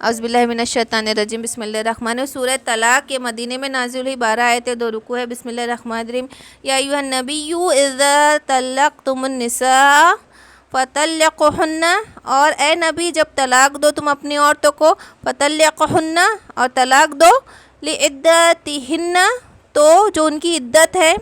اعوذ باللہ من الشیطان الرجیم بسم اللہ الرحمن الرحیم۔ سورہ طلاق یہ مدینے میں نازل ہوئی، 12 آیتیں، 2 رکوع ہے۔ بسم اللہ الرحمن الرحیم۔ یا ایھا النبی اذا طلقتم النساء فطلقوهن، اور اے نبی جب طلاق دو تم اپنی عورتوں کو، فطلقوهن اور طلاق دو، لعدتہن تو جو ان کی عدت ہے،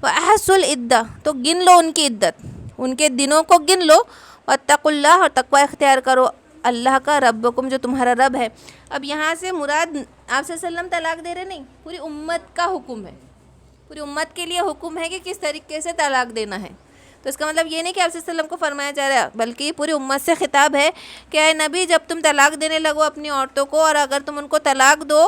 واحصوا العدہ تو گن لو ان کی عدت، ان کے دنوں کو گن لو، واتقوا اللہ اور تقوی اختیار کرو اللہ کا، ربکم جو تمہارا رب ہے۔ اب یہاں سے مراد آپ صلی اللہ علیہ وسلم طلاق دے رہے نہیں، پوری امت کا حکم ہے، پوری امت کے لیے حکم ہے کہ کس طریقے سے طلاق دینا ہے۔ تو اس کا مطلب یہ نہیں کہ آپ صلی اللہ علیہ وسلم کو فرمایا جا رہا ہے، بلکہ یہ پوری امت سے خطاب ہے کہ اے نبی جب تم طلاق دینے لگو اپنی عورتوں کو، اور اگر تم ان کو طلاق دو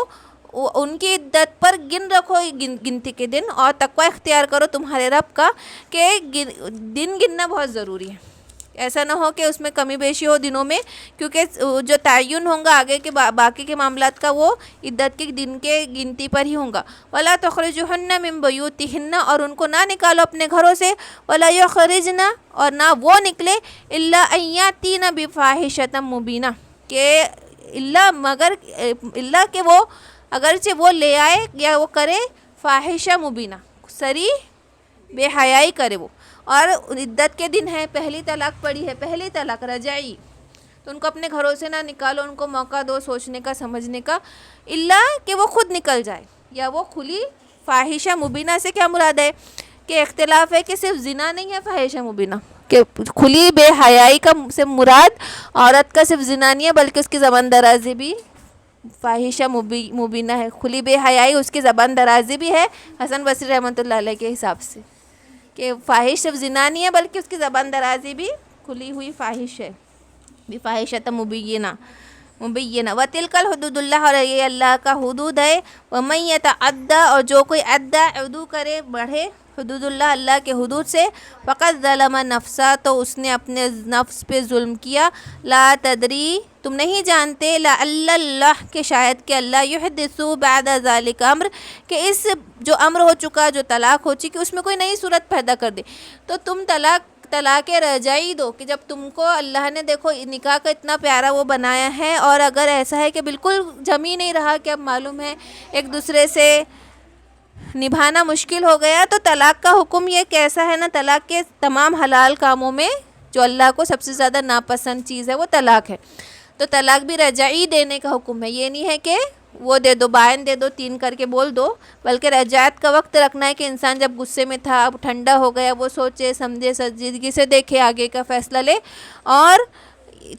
ان کی عدت پر گن رکھو گنتی کے دن، اور تقوی اختیار کرو تمہارے رب کا، کہ دن گننا بہت ضروری ہے۔ ایسا نہ ہو کہ اس میں کمی بیشی ہو دنوں میں، کیونکہ جو تعین ہوگا آگے کے باقی کے معاملات کا وہ عدت کے دن کے گنتی پر ہی ہوگا۔ وَلَا تُخْرِجُوهُنَّ مِن بُيُوتِهِنَّ اور ان کو نہ نکالو اپنے گھروں سے، وَلَا يُخْرِجْنَ اور نہ وہ نکلے، إِلَّا أَن يَأْتِينَ بِفَاحِشَةٍ مُبِينَةٍ کہ کہ وہ اگرچہ وہ لے آئے یا وہ کرے فاحشہ مبینہ، صریح بے حیائی کرے وہ، اور عدت کے دن ہے، پہلی طلاق پڑی ہے، پہلی طلاق رجعی، تو ان کو اپنے گھروں سے نہ نکالو، ان کو موقع دو سوچنے کا سمجھنے کا، الا کہ وہ خود نکل جائے، یا وہ کھلی فاحشہ مبینہ سے کیا مراد ہے کہ اختلاف ہے کہ صرف زنا نہیں ہے فاحشہ مبینہ، کہ کھلی بے حیائی کا سے مراد عورت کا صرف زنا نہیں ہے بلکہ اس کی زبان درازی بھی فاحشہ مبینہ ہے، کھلی بے حیائی اس کی زبان درازی بھی ہے حسن بصری رحمۃ اللہ علیہ کے حساب سے، کہ فاحش صرف زنا نہیں ہے بلکہ اس کی زبان درازی بھی کھلی ہوئی فاحش ہے، بفاحشۃ مبینہ۔ وَتِلْكَ الْحُدُودُ اللہ اور یہ اللہ کا حدود ہے، وَمَن يَتَعَدَّ اور جو کوئی عدو کرے بڑھے حدود اللہ اللہ کے حدود سے، فقط ظلم نفسا تو اس نے اپنے نفس پہ ظلم کیا، لا تدری تم نہیں جانتے، لعل اللہ کہ شاید کہ اللہ یحدث بعد ذلک امر کہ اس جو امر ہو چکا جو طلاق ہو چکی اس میں کوئی نئی صورت پیدا کر دے، تو تم طلاق رجعی دو کہ جب تم کو اللہ نے دیکھو نکاح کا اتنا پیارا وہ بنایا ہے، اور اگر ایسا ہے کہ بالکل جم ہی نہیں رہا کہ اب معلوم ہے ایک دوسرے سے نبھانا مشکل ہو گیا، تو طلاق کا حکم یہ کیسا ہے نا، طلاق کے تمام حلال کاموں میں جو اللہ کو سب سے زیادہ ناپسند چیز ہے وہ طلاق ہے، تو طلاق بھی رجعی دینے کا حکم ہے، یہ نہیں ہے کہ وہ دے دو بائن دے دو 3 کر کے بول دو، بلکہ رجعت کا وقت رکھنا ہے کہ انسان جب غصے میں تھا اب ٹھنڈا ہو گیا، وہ سوچے سمجھے سنجیدگی سے دیکھے آگے کا فیصلہ لے، اور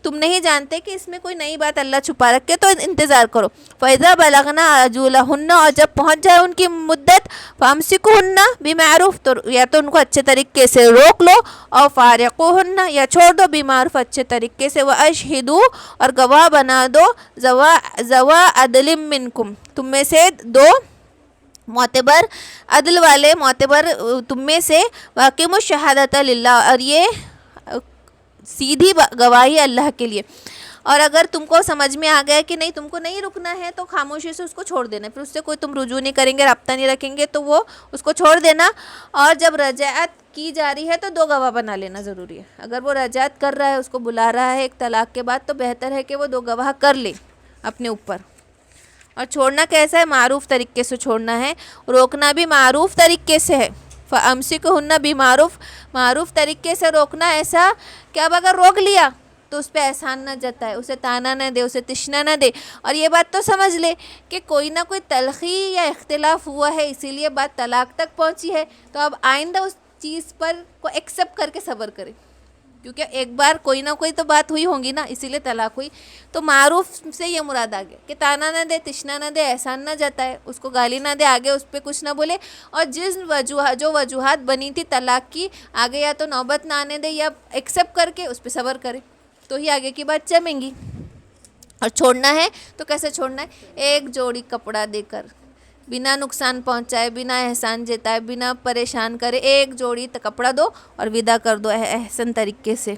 تم نہیں جانتے کہ اس میں کوئی نئی بات اللہ چھپا رکھے تو انتظار کرو۔ فَإِذَا بَلَغْنَا أَجَلَهُنَّ اور جب پہنچ جائے ان کی مدت، فَأَمْسِكُوهُنَّ بِمَعْرُوفٍ یا تو ان کو اچھے طریقے سے روک لو، اور فارقوهن یا چھوڑ دو بمعروف اچھے طریقے سے، وَأَشْهِدُوا اور گواہ بنا دو، ذَوَا عَدْلٍ مِّنْكُمْ تم میں سے 2 معتبر عدل والے معتبر تم میں سے، وَأَقِیمُوا الشَّهَادَةَ لِلَّهِ اور یہ سیدھی گواہی اللہ کے لیے، اور اگر تم کو سمجھ میں آ گیا کہ نہیں تم کو نہیں رکنا ہے تو خاموشی سے اس کو چھوڑ دینا، پھر اس سے کوئی تم رجوع نہیں کریں گے رابطہ نہیں رکھیں گے تو وہ اس کو چھوڑ دینا، اور جب رجعت کی جا رہی ہے تو 2 گواہ بنا لینا ضروری ہے، اگر وہ رجعت کر رہا ہے اس کو بلا رہا ہے ایک طلاق کے بعد تو بہتر ہے کہ وہ 2 گواہ کر لے اپنے اوپر، اور چھوڑنا کیسا ہے معروف طریقے سے چھوڑنا ہے، روکنا بھی معروف طریقے سے ہے، فَأَمْسِكُوهُنَّ بِمَعْرُوفٍ معروف طریقے سے روکنا ایسا کہ اب اگر روک لیا تو اس پہ احسان نہ جتائے، اسے تانا نہ دے، اسے تشنا نہ دے، اور یہ بات تو سمجھ لے کہ کوئی نہ کوئی تلخی یا اختلاف ہوا ہے اسی لیے بات طلاق تک پہنچی ہے، تو اب آئندہ اس چیز پر کو ایکسیپٹ کر کے صبر کرے، کیونکہ ایک بار کوئی نہ کوئی تو بات ہوئی ہوگی نا اسی لیے طلاق ہوئی، تو معروف سے یہ مراد آ گیا کہ تانا نہ دے، تشنا نہ دے، احسان نہ جتائے، اس کو گالی نہ دے، آگے اس پہ کچھ نہ بولے، اور جو وجوہات بنی تھی طلاق کی آگے یا تو نوبت نہ آنے دے یا ایکسیپٹ کر کے اس پہ صبر کرے، تو ہی آگے کی بات جمیں گی۔ اور چھوڑنا ہے تو کیسے چھوڑنا ہے، ایک جوڑی کپڑا دے کر، بنا نقصان پہنچائے، بنا احسان جتائے، بنا پریشان کرے، ایک جوڑی کپڑا دو اور ودا کر دو احسن طریقے سے۔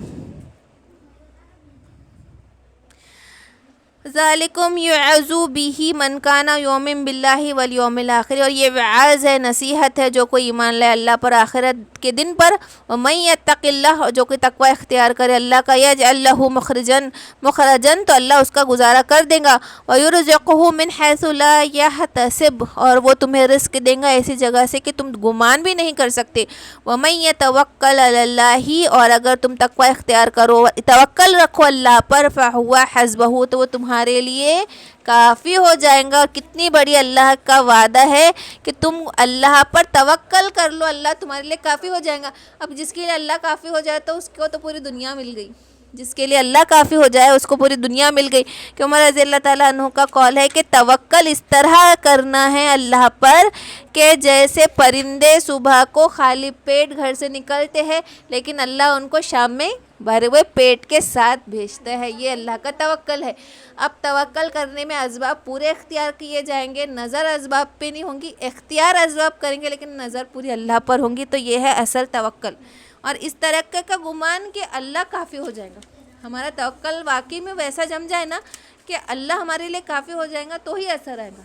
ذالکم یعظو بہ من کان یؤمن باللہ والیوم الآخر، اور یہ وعظ ہے، نصیحت ہے جو کوئی ایمان لائے اللہ پر، آخرت کے دن پر. ومن یتق اللہ، جو کوئی تقوی اختیار کرے اللہ کا، یجعل لہ مخرجا تو اللہ اس کا گزارا کر دے گا، ویرزقہ من حیث لا یحتسب، اور وہ تمہیں رزق دے گا ایسی جگہ سے کہ تم گمان بھی نہیں کر سکتے. ومن یتوکل علی اللہ، اور اگر تم تقوی اختیار کرو، توکل رکھو اللہ پر، فہو حسبہ، تو وہ تمہارے لیے کافی ہو جائے گا. اور کتنی بڑی اللہ کا وعدہ ہے کہ تم اللہ پر توکل کر لو، اللہ تمہارے لیے کافی ہو جائے گا. اب جس کے لیے اللہ کافی ہو جائے تو اس کو تو پوری دنیا مل گئی، جس کے لیے اللہ کافی ہو جائے اس کو پوری دنیا مل گئی. کہ عمر رضی اللہ تعالیٰ عنہ کا قول ہے کہ توکل اس طرح کرنا ہے اللہ پر کہ جیسے پرندے صبح کو خالی پیٹ گھر سے نکلتے ہیں لیکن اللہ ان کو شام میں بھرے ہوئے پیٹ کے ساتھ بھیجتا ہے. یہ اللہ کا توکل ہے. اب توکل کرنے میں اسباب پورے اختیار کیے جائیں گے، نظر اسباب پہ نہیں ہوں گی، اختیار اسباب کریں گے لیکن نظر پوری اللہ پر ہوں گی. تو یہ ہے اصل توکل. اور اس طرح کا گمان کہ اللہ کافی ہو جائے گا، ہمارا توکل واقعی میں ویسا جم جائے نا کہ اللہ ہمارے لیے کافی ہو جائے گا تو ہی اثر آئے گا.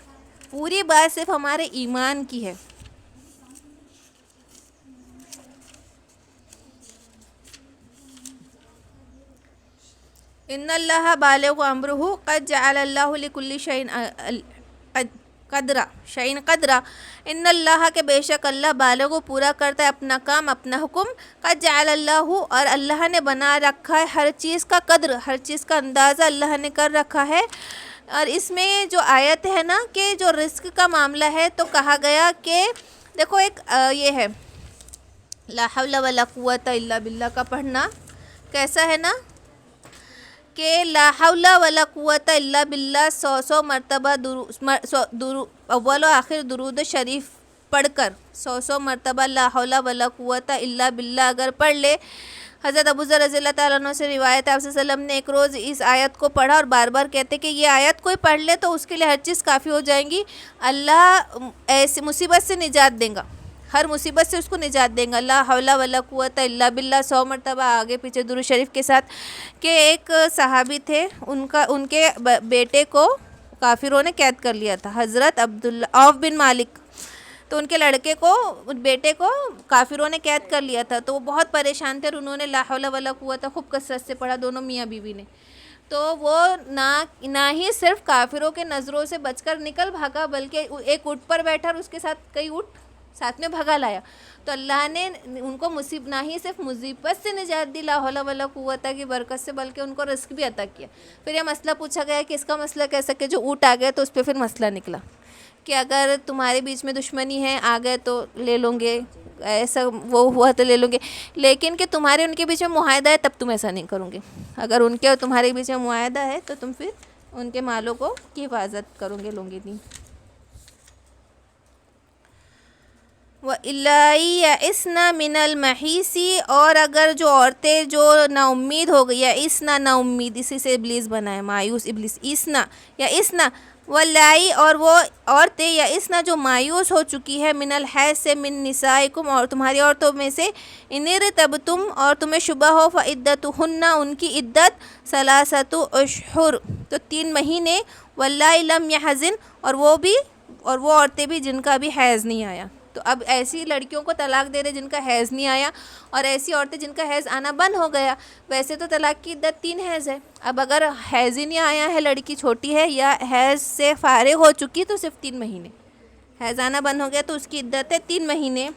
پوری بات صرف ہمارے ایمان کی ہے. ان اللہ بالغ امرہ قد جعل اللہ لکل شیء قدرا. ان اللہ کے بے شک اللہ بالغ پورا کرتا ہے اپنا کام، اپنا حکم. قد جعل اللہ، اور اللہ نے بنا رکھا ہے ہر چیز کا قدر، ہر چیز کا اندازہ اللہ نے کر رکھا ہے. اور اس میں جو آیت ہے نا کہ جو رزق کا معاملہ ہے تو کہا گیا کہ دیکھو ایک یہ ہے لا حول ولا قوت الا باللہ کا پڑھنا کیسا ہے نا کہ لا حول ولا قوت الا باللہ 100 مرتبہ اول و آخر درود شریف پڑھ کر 100 مرتبہ لا حول ولا قوت الا باللہ اگر پڑھ لے. حضرت ابو ذر رضی اللہ تعالیٰ عنہ سے روایت ہے، آپ صلی اللہ علیہ وسلم نے ایک روز اس آیت کو پڑھا اور بار بار کہتے کہ یہ آیت کوئی پڑھ لے تو اس کے لیے ہر چیز کافی ہو جائیں گی، اللہ ایسی مصیبت سے نجات دیں گا، ہر مصیبت سے اس کو نجات دیں گا. لا حول ولا قوت الا باللہ 100 مرتبہ آگے پیچھے درود شریف کے ساتھ. کہ ایک صحابی تھے، ان کے بیٹے کو کافروں نے قید کر لیا تھا، حضرت عوف بن مالک. تو ان کے لڑکے کو، بیٹے کو کافروں نے قید کر لیا تھا. تو وہ بہت پریشان تھے اور انہوں نے لا حول ولا قوت خوب کثرت سے پڑھا، دونوں میاں بیوی نے. تو وہ نہ ہی صرف کافروں کے نظروں سے بچ کر نکل بھاگا بلکہ ایک اونٹ پر بیٹھا اور اس کے ساتھ کئی اونٹ ساتھ میں بھگا لایا. تو اللہ نے ان کو نہ ہی صرف مصیبت سے نجات دی لا حول ولا قوت کی برکت سے، بلکہ ان کو رزق بھی عطا کیا. پھر یہ مسئلہ پوچھا گیا کہ اس کا مسئلہ کیسا، کہ جو اونٹ آ گئے تو اس پہ پھر مسئلہ نکلا کہ اگر تمہارے بیچ میں دشمنی ہے، آ گئے تو لے لوں گے، ایسا وہ ہوا تو لے لوں گے، لیکن کہ تمہارے ان کے بیچ میں معاہدہ ہے تب تم ایسا نہیں کروں گے. اگر ان کے اور تمہارے بیچ میں معاہدہ ہے تو تم پھر ان کے مالوں کو کی حفاظت کرو گے، لوں گے نہیں. وَإِلَّا يَئِسْنَ مِنَ الْمَحِيصِ، اور اگر جو عورتیں جو نا امید ہو گئی، یئسنا نا امید، اسی سے ابلیس بنا ہے، مایوس ابلیس، اسنا یئسنا. وَاللَّائِي، اور وہ عورتیں یئسنا جو مایوس ہو چکی ہے، من الحیض سے، من نسائکم، اور تمہاری عورتوں میں سے، ان ارتبتم، اور تمہیں شبہ ہو، فعدتہن، ان کی عدت، ثلاثۃ اشہر، تو 3 مہینے، واللائي لم يحزن، اور وہ عورتیں بھی جن کا بھی حیض نہیں آیا. تو اب ایسی لڑکیوں کو طلاق دے رہے جن کا حیض نہیں آیا، اور ایسی عورتیں جن کا حیض آنا بند ہو گیا. ویسے تو طلاق کی عدت 3 حیض ہے، اب اگر حیض ہی نہیں آیا ہے، لڑکی چھوٹی ہے یا حیض سے فارغ ہو چکی تو صرف 3 مہینے، حیض آنا بند ہو گیا تو اس کی عدت ہے 3 مہینے.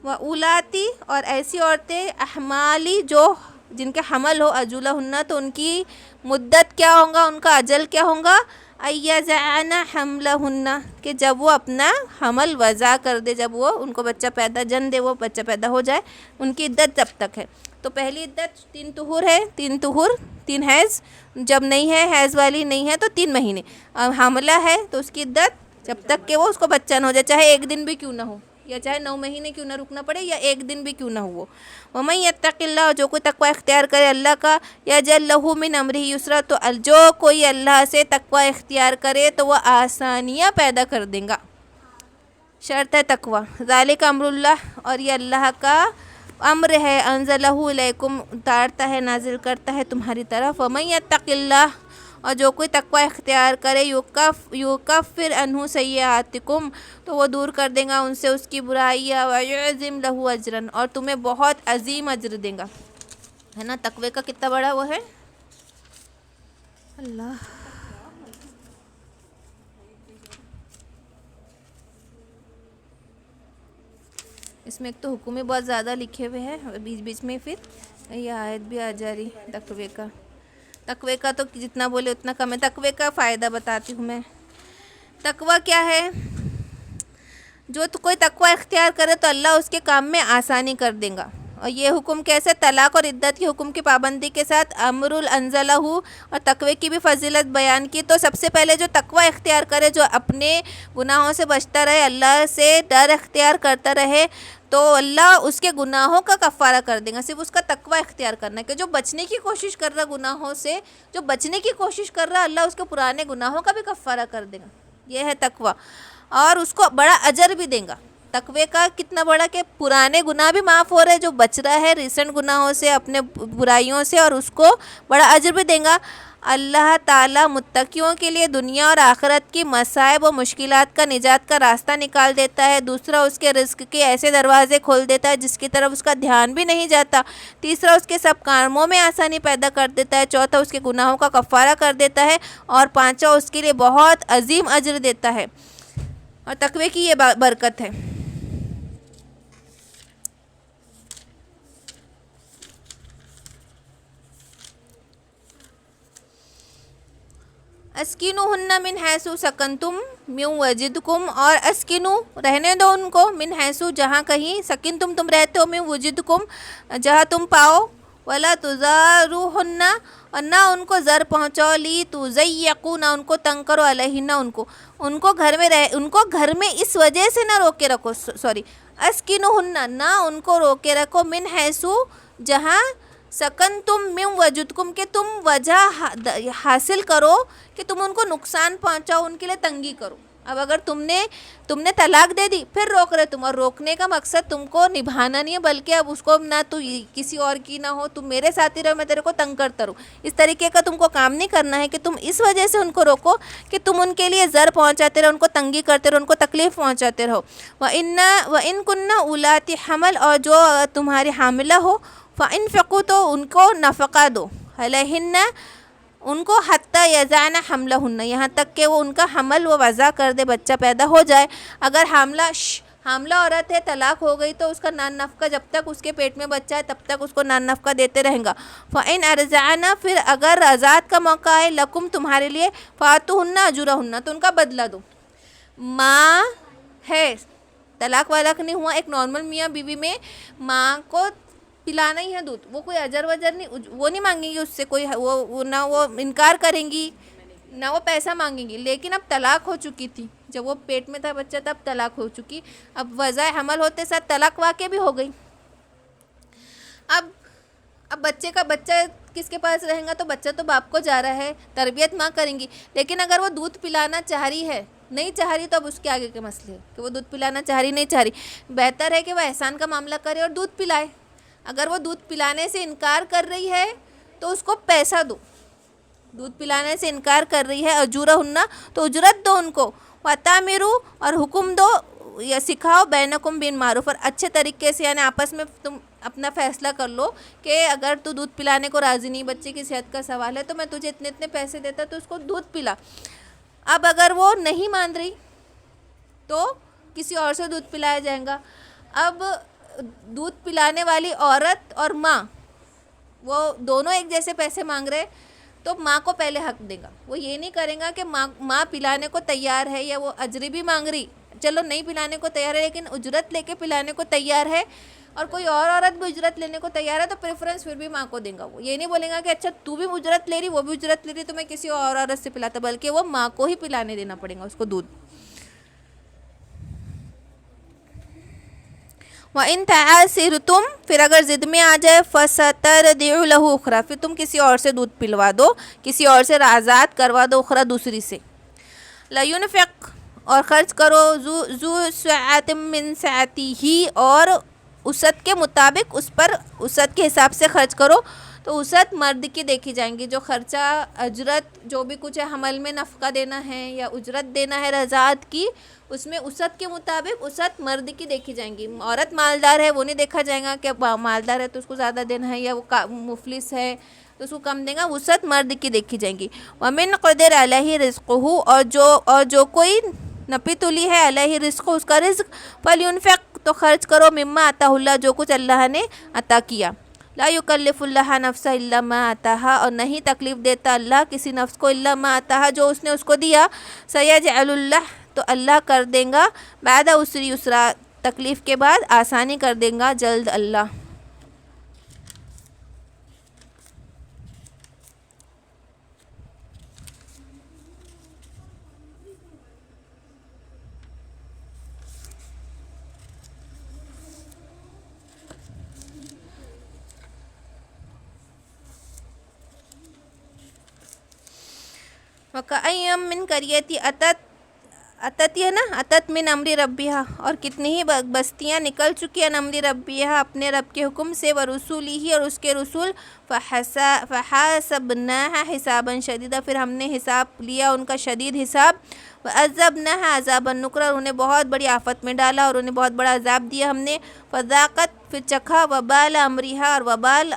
وَأُولاتی، اور ایسی عورتیں احمالی جو جن کے حمل ہو، اجولہن، تو ان کی مدت کیا ہوگا، ان کا اجل کیا ہوگا، ایضعن حملہن، کہ جب وہ اپنا حمل وضع کر دے، جب وہ ان کو بچہ پیدا جن دے، وہ بچہ پیدا ہو جائے، ان کی عدت جب تک ہے. تو پہلی عدت 3 طہور ہے، 3 حیض، جب نہیں ہے حیض والی نہیں ہے تو 3 مہینے. حاملہ ہے تو اس کی عدت جب تک کہ وہ اس کو بچہ نہ ہو جائے، چاہے ایک دن بھی کیوں نہ ہو، یا چاہے 9 مہینے کیوں نہ رکنا پڑے، یا ایک دن بھی کیوں نہ ہو. وَمَن يَتَّقِ اللَّهَ، جو کوئی تقوی اختیار کرے اللہ کا، يَجْعَل لَهُ مِنْ أَمْرِهِ يُسْرًا، تو جو کوئی اللہ سے تقوی اختیار کرے تو وہ آسانیاں پیدا کر دیں گا. شرط ہے تقوی. ذَلِكَ أَمْرُ اللَّهِ، اور یہ اللہ کا امر ہے، انزلہ الیکم، اتارتا ہے، نازل کرتا ہے تمہاری طرف. وَمَن يَتَّقِ اللَّهَ، اور جو کوئی تقوی اختیار کرے یکفر عنہ سیئاتکم، تو وہ دور کر دے گا ان سے اس کی برائیاں، ویعظم لہ اجرا، اور تمہیں بہت عظیم اجر دے گا. ہے نا تقوی کا کتنا بڑا وہ ہے. اللہ اس میں ایک تو حکم بہت زیادہ لکھے ہوئے ہیں، بیچ بیچ میں پھر یہ آیت بھی آ جا رہی تقوی کا تو جتنا بولے اتنا کم ہے. تقوی کا فائدہ بتاتی ہوں میں. تقوی کیا ہے؟ جو تو کوئی تقوی اختیار کرے تو اللہ اس کے کام میں آسانی کر دے گا. اور یہ حکم کیسے؟ طلاق اور عدت کے حکم کی پابندی کے ساتھ امر الانزلہ اور تقوی کی بھی فضیلت بیان کی. تو سب سے پہلے جو تقوی اختیار کرے، جو اپنے گناہوں سے بچتا رہے، اللہ سے ڈر اختیار کرتا رہے، تو اللہ اس کے گناہوں کا کفارہ کر دے گا. صرف اس کا تقوی اختیار کرنا ہے کہ جو بچنے کی کوشش کر رہا گناہوں سے، جو بچنے کی کوشش کر رہا، اللہ اس کے پرانے گناہوں کا بھی کفارہ کر دے گا. یہ ہے تقوی، اور اس کو بڑا اجر بھی دے گا. تقوی کا کتنا بڑا کہ پرانے گناہ بھی معاف ہو رہے، جو بچ رہا ہے ریسنٹ گناہوں سے، اپنے برائیوں سے، اور اس کو بڑا اجر بھی دے گا. اللہ تعالیٰ متقیوں کے لیے دنیا اور آخرت کی مصائب و مشکلات کا نجات کا راستہ نکال دیتا ہے. دوسرا، اس کے رزق کے ایسے دروازے کھول دیتا ہے جس کی طرف اس کا دھیان بھی نہیں جاتا. تیسرا، اس کے سب کاموں میں آسانی پیدا کر دیتا ہے. چوتھا، اس کے گناہوں کا کفارہ کر دیتا ہے. اور پانچواں، اس کے لیے بہت عظیم اجر دیتا ہے. اور تقوی کی یہ برکت ہے. اسکنوہن من حیث سکنتم من وجدکم، اور اسکنو رہنے دو ان کو، من حیث جہاں کہیں، سکنتم تم رہتے ہو، من وجدکم جہاں تم پاؤ، ولا تزاروہن اور نہ ان کو زر پہنچاؤ، لی تضیقوا نہ ان کو تنگ کرو، علیہن ان کو گھر میں اس وجہ سے نہ روکے رکھو، اسکنوہن نہ ان کو روکے رکھو، من حیث جہاں، سکن تم من وجدکم کہ تم وجہ حاصل کرو کہ تم ان کو نقصان پہنچاؤ، ان کے لیے تنگی کرو. اب اگر تم نے طلاق دے دی، پھر روک رہے تم، اور روکنے کا مقصد تم کو نبھانا نہیں ہے، بلکہ اب اس کو نہ تو کسی اور کی نہ ہو، تم میرے ساتھ ہی رہو، میں تیرے کو تنگ کرتا رہوں. اس طریقے کا تم کو کام نہیں کرنا ہے کہ تم اس وجہ سے ان کو روکو کہ تم ان کے لیے زر پہنچاتے رہو، ان کو تنگی کرتے رہو، ان کو تکلیف پہنچاتے رہو. وَإِن كُنَّ أُولَاتِ حمل اور جو تمہاری حاملہ ہو، فَإِنفِقُوا تو ان کو نفقہ دو، علیہن ان کو، حتیٰ یضعن حملہن یہاں تک کہ وہ ان کا حمل وہ وضع کر دے، بچہ پیدا ہو جائے. اگر حاملہ عورت ہے، طلاق ہو گئی، تو اس کا نان نفقہ جب تک اس کے پیٹ میں بچہ ہے تب تک اس کو نان نفقہ دیتے رہیں گا. فَإِنْ أَرْضَعْنَ پھر اگر رضاعت کا موقع آئے، لکم تمہارے لیے، فَآتُوهُنَّ أُجُورَهُنَّ تو ان کا بدلہ دو. ماں ہے، طلاق والا نہیں ہوا، ایک نارمل میاں بیوی میں ماں کو پلانا ہی ہے دودھ، وہ کوئی اجر وجر نہیں، وہ نہیں مانگیں گی اس سے کوئی، وہ نہ وہ انکار کریں گی نہ وہ پیسہ مانگیں گی. لیکن اب طلاق ہو چکی تھی، جب وہ پیٹ میں تھا بچہ تب طلاق ہو چکی، اب وضع حمل ہوتے ساتھ طلاق واقع بھی ہو گئی. اب بچہ کس کے پاس رہیں گا؟ تو بچہ تو باپ کو جا رہا ہے، تربیت ماں کریں گی. لیکن اگر وہ دودھ پلانا چاہ رہی ہے، نہیں چاہ رہی، تو اب اس کے آگے کے مسئلے کہ وہ دودھ پلانا چاہ رہی نہیں چاہ رہی، بہتر ہے کہ وہ احسان کا معاملہ کرے اور دودھ پلائے. اگر وہ دودھ پلانے سے انکار کر رہی ہے تو اس کو پیسہ دو. دودھ پلانے سے انکار کر رہی ہے، اجورہن تو اجرت دو ان کو. وَتَأْمِرُوا اور حکم دو یا سکھاؤ، بینکم بالمعروف اور اچھے طریقے سے، یعنی آپس میں تم اپنا فیصلہ کر لو کہ اگر تو دودھ پلانے کو راضی نہیں، بچے کی صحت کا سوال ہے، تو میں تجھے اتنے پیسے دیتا تو اس کو دودھ پلا. اب اگر وہ نہیں مان رہی تو کسی اور سے دودھ پلایا جائے گا. اب دودھ پلانے والی عورت اور ماں، وہ دونوں ایک جیسے پیسے مانگ رہے، تو ماں کو پہلے حق دے گا. وہ یہ نہیں کرے گا کہ ماں پلانے کو تیار ہے، یا وہ اجری بھی مانگ رہی، چلو نہیں پلانے کو تیار ہے لیکن اجرت لے کے پلانے کو تیار ہے، اور کوئی اور عورت بھی اجرت لینے کو تیار ہے، تو پریفرنس پھر بھی ماں کو دیں گا. وہ یہ نہیں بولے گا کہ اچھا تو بھی اجرت لے رہی، وہ بھی اجرت لے رہی، تو میں کسی اور عورت سے پلاتا، بلکہ وہ ماں کو ہی پلانے دینا پڑے گا اس کو دودھ. وَإِن تَعَاسِرْتُمْ پھر اگر ضد میں آ جائے، فَسَتَرْضِعُ لَهُ أُخْرَى پھر تم کسی اور سے دودھ پلوا دو، کسی اور سے آزاد کروا دو، اخرى دوسری سے. لَيُنْفِقْ اور خرچ کرو، ذو سعۃ من سعتہ اور وسعت کے مطابق، اس پر وسعت کے حساب سے خرچ کرو، تو وسعت مرد کی دیکھی جائیں گی. جو خرچہ اجرت جو بھی کچھ ہے حمل میں نفقہ دینا ہے یا اجرت دینا ہے رضاعت کی, اس میں وسعت کے مطابق وسعت مرد کی دیکھی جائیں گی. عورت مالدار ہے وہ نہیں دیکھا جائے گا کہ مالدار ہے تو اس کو زیادہ دینا ہے یا وہ مفلس ہے تو اس کو کم دے گا. وسعت مرد کی دیکھی جائیں گی. وَمِنْ قُدِرَ عَلَيْهِ رِزْقُهُ اور جو کوئی نپی تلی ہے علیہ رزق اس کا رزق فَلْيُنْفِقْ تو خرچ کرو مما آتاہ اللہ جو کچھ اللہ نے عطا کیا. لا یکلف اللہ نفسا الا ما آتاہا اور نہیں تکلیف دیتا اللہ کسی نفس کو الا ما آتاہا جو اس نے اس کو دیا. سیجعل اللہ تو اللہ کر دیں گا بعد عسر یسرا تکلیف کے بعد آسانی کر دیں گا جلد اللہ. وَكَأَيٍّ مِّن قَرْيَةٍ اتت ہے نا اتت من امر ربیہا اور کتنی ہی بستیاں نکل چکی ہیں امر ربیہا اپنے رب کے حکم سے ورسولہ اور اس کے رسول فحاسبناہا حسابا شدیدا پھر ہم نے حساب لیا ان کا شدید حساب. وعذبناہا عذابا نکرا انہیں بہت بڑی آفت میں ڈالا اور انہیں بہت بڑا عذاب دیا ہم نے. فذاقت پھر چکھا وبال امرہا اور وبال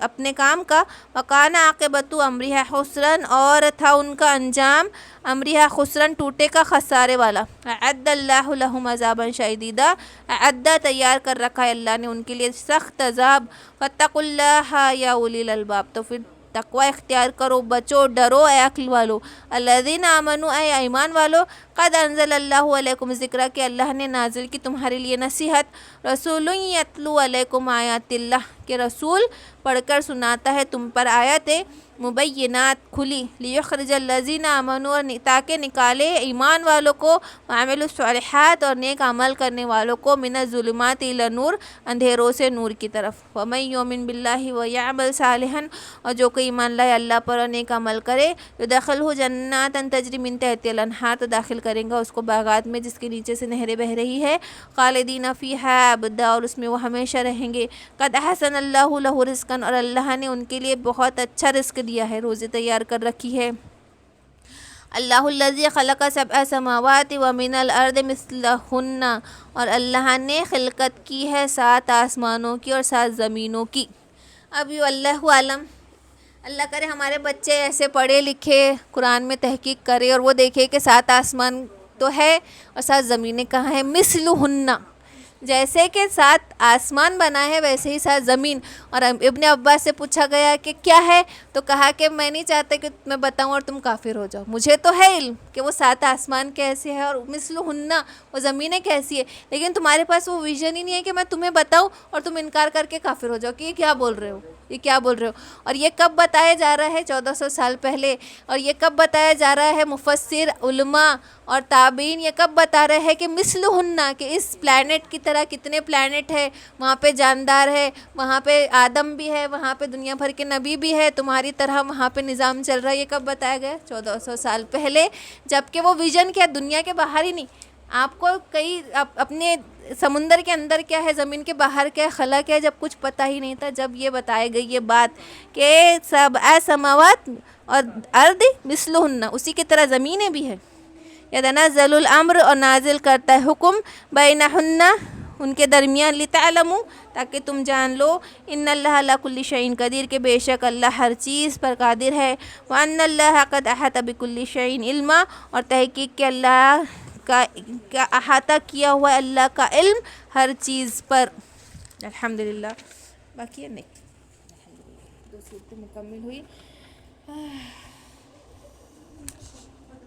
اپنے کام کا. وکان عاقبۃ امرہا خسرن اور تھا ان کا انجام امرہا خسرن ٹوٹے کا خسارے والا. اعد اللہ لہم عذابا شدیدا اعد تیار کر رکھا ہے اللہ نے ان کے لیے سخت عذاب. فاتقوا اللہ یا اولی الالباب تو پھر تقوی اختیار کرو بچو ڈرو اے عقل والو. الذین آمنوا اے ایمان والو قد انزل اللہ علیکم ذکر کہ اللہ نے نازل کی تمہارے لیے نصیحت. رسول یتلو علیکم آیات اللہ کہ رسول پڑھ کر سناتا ہے تم پر آیاتیں مبینات کھلی. لیخرج الذین آمنوا تاکہ نکالے ایمان والوں کو وعملوا الصالحات اور نیک عمل کرنے والوں کو من الظلمات الی النور اندھیروں سے نور کی طرف. ومن یؤمن باللہ ویعمل صالحا اور جو کوئی ایمان لائے اللہ پر اور نیک عمل کرے یدخلہ جنات تجری من تحتہا الانہار تو داخل کریں گا اس کو باغات میں جس کے نیچے سے نہریں بہہ رہی ہے. خالدین فیہا ابدا اور اس میں وہ ہمیشہ رہیں گے. قد احسن اللہ لہ رزقا اور اللہ نے ان کے لیے بہت اچھا رزق دیا ہے روزی تیار کر رکھی ہے. اللہ الذی خلق سبع سماوات ومن الارض مثلہن اور اللہ نے خلقت کی ہے 7 آسمانوں کی اور 7 زمینوں کی. اب یہ اللہ عالم اللہ کرے ہمارے بچے ایسے پڑھے لکھے قرآن میں تحقیق کرے اور وہ دیکھے کہ 7 آسمان تو ہے اور 7 زمینیں کہاں ہیں. مثلہن جیسے کہ 7 آسمان بنا ہے ویسے ہی 7 زمین. اور ابن عباس سے پوچھا گیا کہ کیا ہے تو کہا کہ میں نہیں چاہتا کہ میں بتاؤں اور تم کافر ہو جاؤ. مجھے تو ہے علم کہ وہ 7 آسمان کیسے ہے اور مثلہن وہ زمینیں کیسی ہے لیکن تمہارے پاس وہ ویژن ہی نہیں ہے کہ میں تمہیں بتاؤں اور تم انکار کر کے کافر ہو جاؤ کہ یہ کیا بول رہے ہو یہ کیا بول رہے ہو. اور یہ کب بتایا جا رہا ہے 1400 سال پہلے. اور یہ کب بتایا جا رہا ہے مفسر علماء اور تابعین یہ کب بتا رہے ہیں کہ مثلہن کہ اس پلانٹ کی طرح کتنے پلانٹ ہے وہاں پہ جاندار ہے وہاں پہ آدم بھی ہے وہاں پہ دنیا بھر کے نبی بھی ہے تمہاری طرح وہاں پہ نظام چل رہا ہے. یہ کب بتایا گیا 1400 سال پہلے جبکہ وہ ویژن کیا دنیا کے باہر ہی نہیں. آپ کو کئی اپنے سمندر کے اندر کیا ہے زمین کے باہر کیا ہے خلا کیا ہے جب کچھ پتہ ہی نہیں تھا. جب یہ بتائی گئی یہ بات کہ سبع سماوات اور ارض مثلہن اسی کی طرح زمینیں بھی ہیں. یتنزل الامر اور نازل کرتا ہے حکم بینہن ان کے درمیان لتعلموا تاکہ تم جان لو ان اللہ علی کل شیء قدیر کہ بے شک اللہ ہر چیز پر قادر ہے. وان اللہ قد احاط بکل شیء علما اور تحقیق کہ اللہ کا احاطہ کیا ہوا ہے اللہ کا علم ہر چیز پر. الحمدللہ باقی ہے نہیں 2 صورتیں مکمل ہوئی.